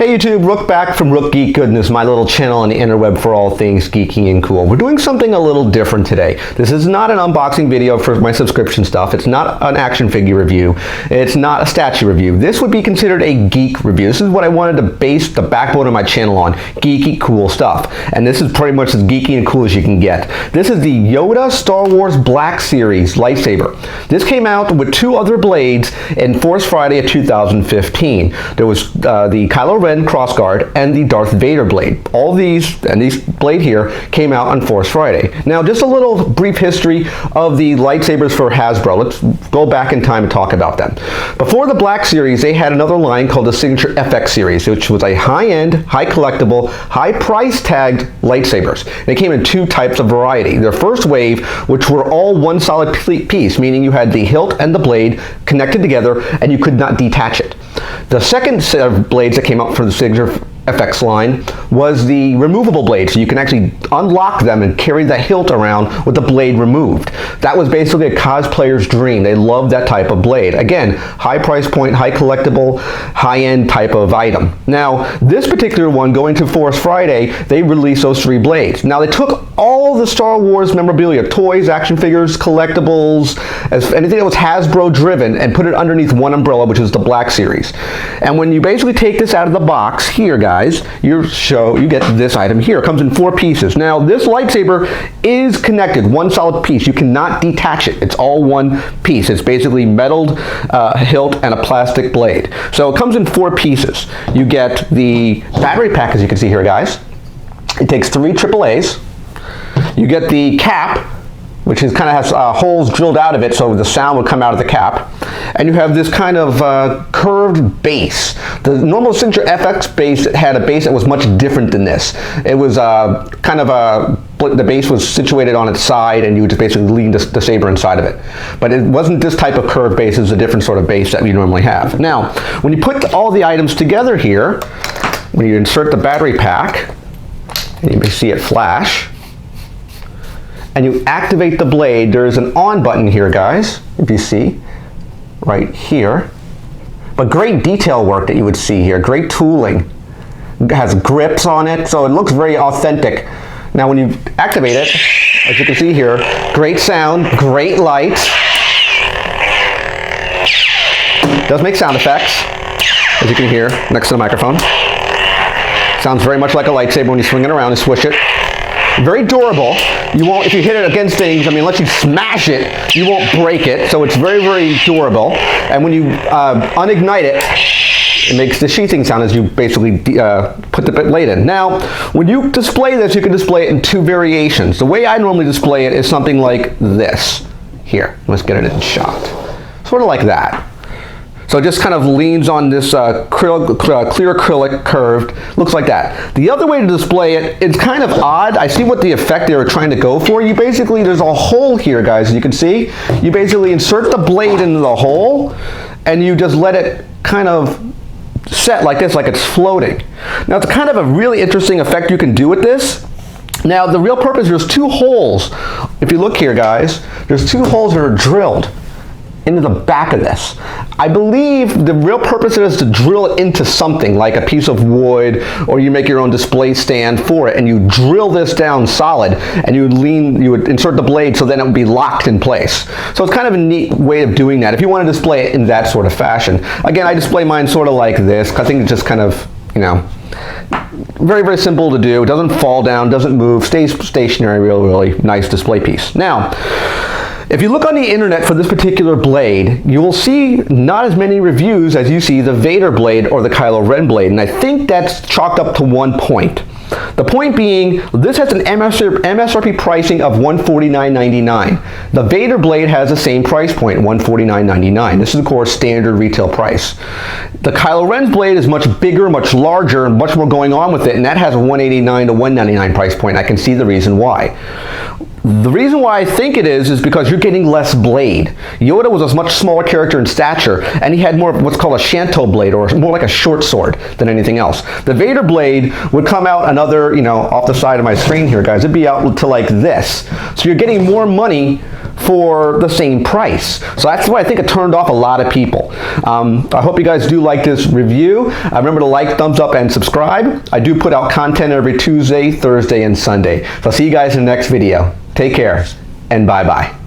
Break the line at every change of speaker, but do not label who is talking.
Hey YouTube, Rook back from Rook Geek Goodness, my little channel on the interweb for all things geeky and cool. We're doing something a little different today. This is not an unboxing video for my subscription stuff. It's not an action figure review. It's not a statue review. This would be considered a geek review. This is what I wanted to base the backbone of my channel on. Geeky, cool stuff. And this is pretty much as geeky and cool as you can get. This is the Yoda Star Wars Black Series lightsaber. This came out with two other blades in Force Friday of 2015. There was the Kylo Ren crossguard and the Darth Vader blade. All these, and these blade here, came out on Force Friday. Now, just a little brief history of the lightsabers for Hasbro. Let's go back in time and talk about them. Before the Black Series, they had another line called the Signature FX Series, which was a high-end, high collectible, high price tagged lightsabers. They came in two types of variety. Their first wave, which were all one solid piece, meaning you had the hilt and the blade connected together and you could not detach it. The second set of blades that came out for the Signature FX line was the removable blade, so you can actually unlock them and carry the hilt around with the blade removed. That was basically a cosplayer's dream. They loved that type of blade. Again, high price point, high collectible, high-end type of item. Now, this particular one, going to Force Friday, they released those three blades. Now, they took all the Star Wars memorabilia, toys, action figures, collectibles, as anything that was Hasbro driven, and put it underneath one umbrella, which is the Black Series. And when you basically take this out of the box here, guys, you get this item here. It comes in 4 pieces. Now, this lightsaber is connected, one solid piece. You cannot detach it. It's all one piece. It's basically metalled hilt and a plastic blade. So it comes in 4 pieces. You get the battery pack, as you can see here, guys. It takes 3 AAAs. You get the cap, which is kind of has holes drilled out of it so the sound would come out of the cap. And you have this kind of curved base. The normal Signature FX base had a base that was much different than this. It was kind of the base was situated on its side and you would just basically lean the saber inside of it. But it wasn't this type of curved base, it was a different sort of base that you normally have. Now, when you put all the items together here, when you insert the battery pack, and you may see it flash, and you activate the blade, there's an on button here, guys, if you see, right here. But great detail work that you would see here, great tooling. It has grips on it, so it looks very authentic. Now when you activate it, as you can see here, great sound, great light. It does make sound effects, as you can hear next to the microphone. Sounds very much like a lightsaber when you swing it around and swish it. Very durable. You won't, if you hit it against things, I mean, unless you smash it, you won't break it. So it's very, very durable. And when you unignite it, it makes the sheathing sound as you basically put the blade in. Now, when you display this, you can display it in 2 variations. The way I normally display it is something like this. Here, let's get it in shot. Sort of like that. So it just kind of leans on this clear acrylic curved, looks like that. The other way to display it, it's kind of odd. I see what the effect they were trying to go for. You basically, there's a hole here, guys, as you can see. You basically insert the blade into the hole and you just let it kind of set like this, like it's floating. Now, it's kind of a really interesting effect you can do with this. Now, the real purpose, there's 2 holes. If you look here, guys, there's 2 holes that are drilled into the back of this. I believe the real purpose is to drill it into something like a piece of wood, or you make your own display stand for it and you drill this down solid and you would insert the blade so then it would be locked in place. So it's kind of a neat way of doing that if you want to display it in that sort of fashion. Again, I display mine sort of like this. I think it's just kind of, you know, very, very simple to do. It doesn't fall down, doesn't move, stays stationary, really nice display piece. Now, if you look on the internet for this particular blade, you will see not as many reviews as you see the Vader blade or the Kylo Ren blade, and I think that's chalked up to one point. The point being, this has an MSRP pricing of $149.99. The Vader blade has the same price point, $149.99. This is, of course, standard retail price. The Kylo Ren's blade is much bigger, much larger, and much more going on with it, and that has a $189 to $199 price point. I can see the reason why. The reason why I think it is because you're getting less blade. Yoda was a much smaller character in stature, and he had more of what's called a Shanto blade, or more like a short sword than anything else. The Vader blade would come out another, you know, off the side of my screen here, guys. It'd be out to like this. So you're getting more money for the same price. So that's why I think it turned off a lot of people. I hope you guys do like this review. Remember to like, thumbs up, and subscribe. I do put out content every Tuesday, Thursday, and Sunday. So I'll see you guys in the next video. Take care, and bye-bye.